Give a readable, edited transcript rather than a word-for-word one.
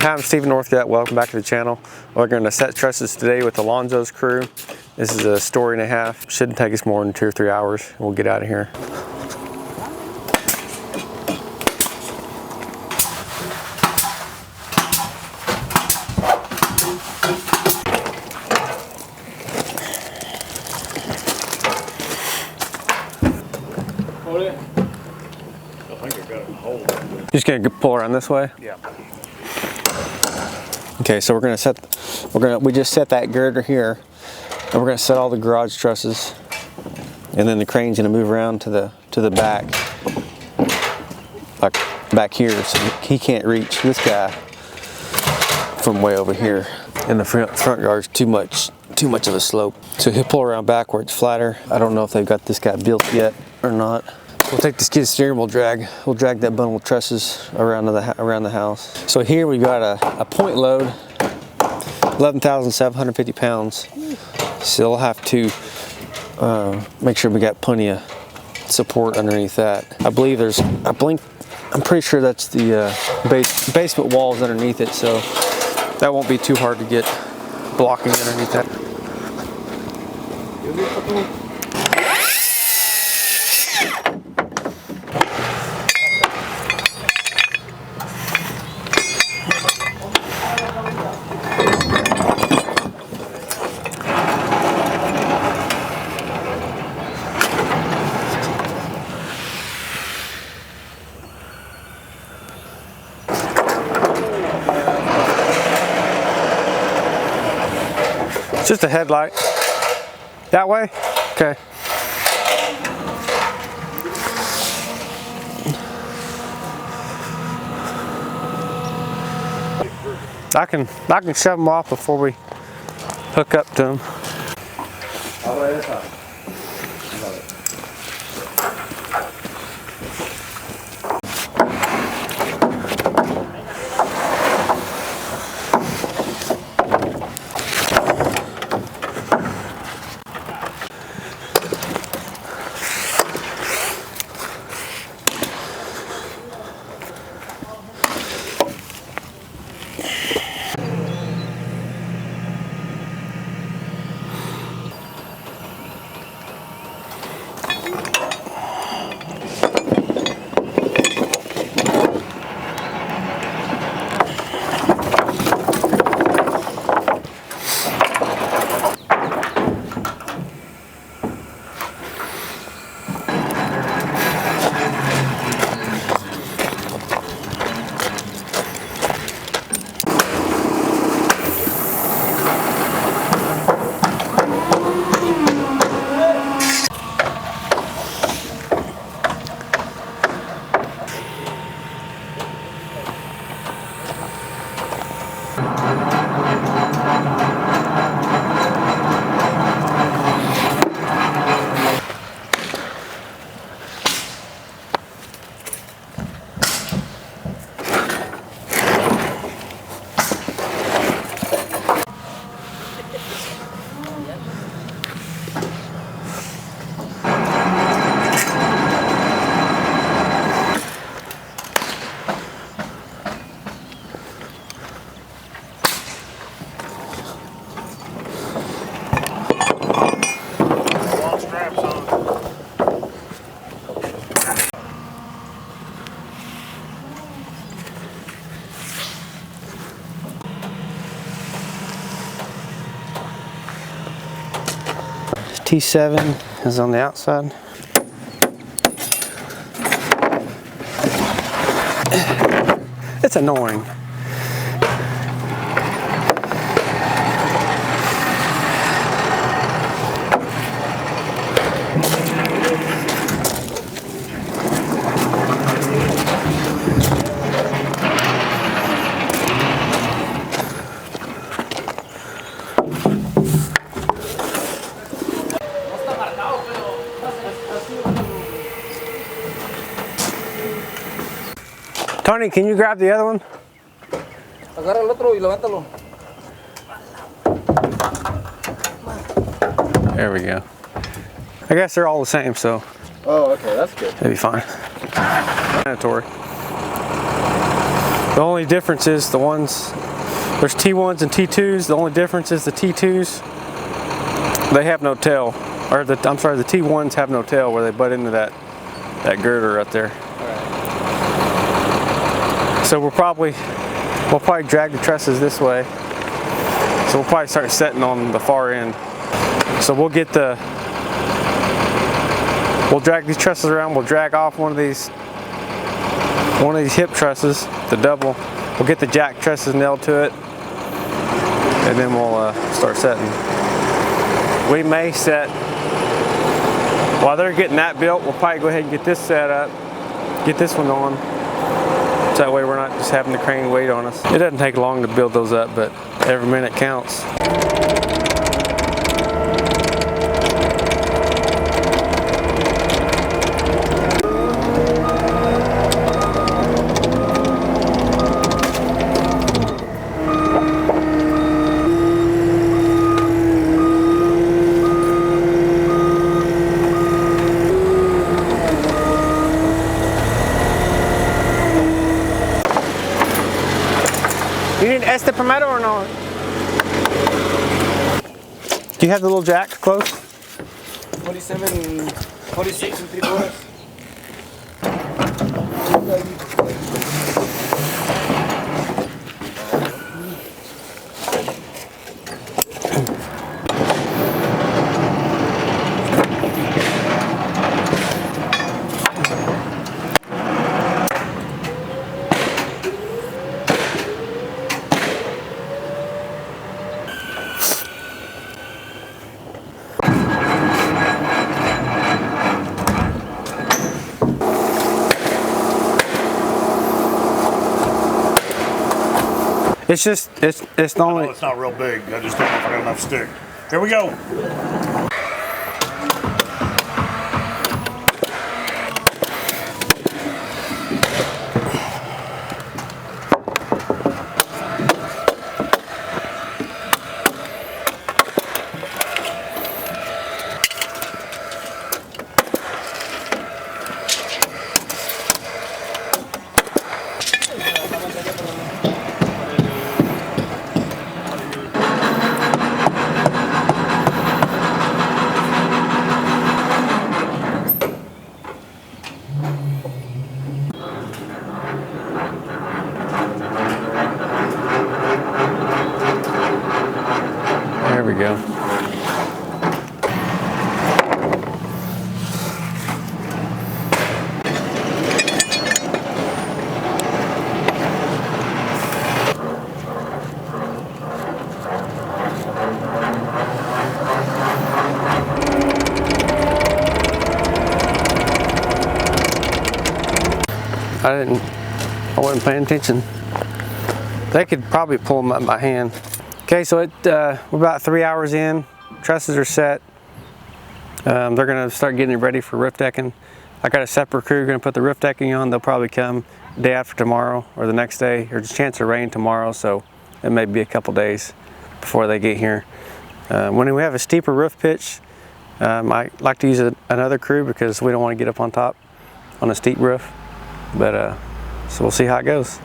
Hi, I'm Stephen Northcutt. Welcome back to the channel. We're going to set trusses today with Alonzo's crew. This is a story and a half. Shouldn't take us more than 2 or 3 hours. We'll get out of here. You're just gonna pull around this way? Yeah. Okay, so we just set that girder here, and we're gonna set all the garage trusses, and then the crane's gonna move around to the back, like back here, so he can't reach this guy from way over here. And the front yard's too much of a slope, so he'll pull around back where it's flatter. I don't know if they've got this guy built yet or not. We'll take the skid steer and we'll drag that bundle of trusses around the house. So here we've got a point load, 11,750 pounds. So we'll have to make sure we got plenty of support underneath that. I'm pretty sure that's the basement walls underneath it, so that won't be too hard to get blocking underneath that. Just a headlight. That way? Okay. I can shove them off before we hook up to them. T7 is on the outside. It's annoying. Tony, can you grab the other one? Agarra el otro y levántalo. There we go. I guess they're all the same, so. Oh, okay, that's good. It'll be fine. Mandatory. The only difference is the ones, there's T1s and T2s. The only difference is the T2s, they have no tail. Or the T1s have no tail where they butt into that girder right there. So we'll probably drag the trusses this way. So we'll probably start setting on the far end. So we'll drag these trusses around. We'll drag off one of these hip trusses, the double. We'll get the jack trusses nailed to it, and then we'll start setting. We may set, while they're getting that built, we'll probably go ahead and get this set up, get this one on, so that way we're not just having the crane wait on us. It doesn't take long to build those up, but every minute counts. You need este primero or no? Do you have the little jack close? 47, 46 and 3/4. It's the only. I know it's not real big. I just don't know if I got enough stick. Here we go. There we go. I wasn't paying attention. They could probably pull them up by hand. Okay, so we're about 3 hours in. Trusses are set. They're gonna start getting it ready for roof decking. I got a separate crew gonna put the roof decking on. They'll probably come day after tomorrow or the next day. There's a chance of rain tomorrow, so it may be a couple days before they get here. When we have a steeper roof pitch, I like to use another crew because we don't want to get up on top on a steep roof. But so we'll see how it goes.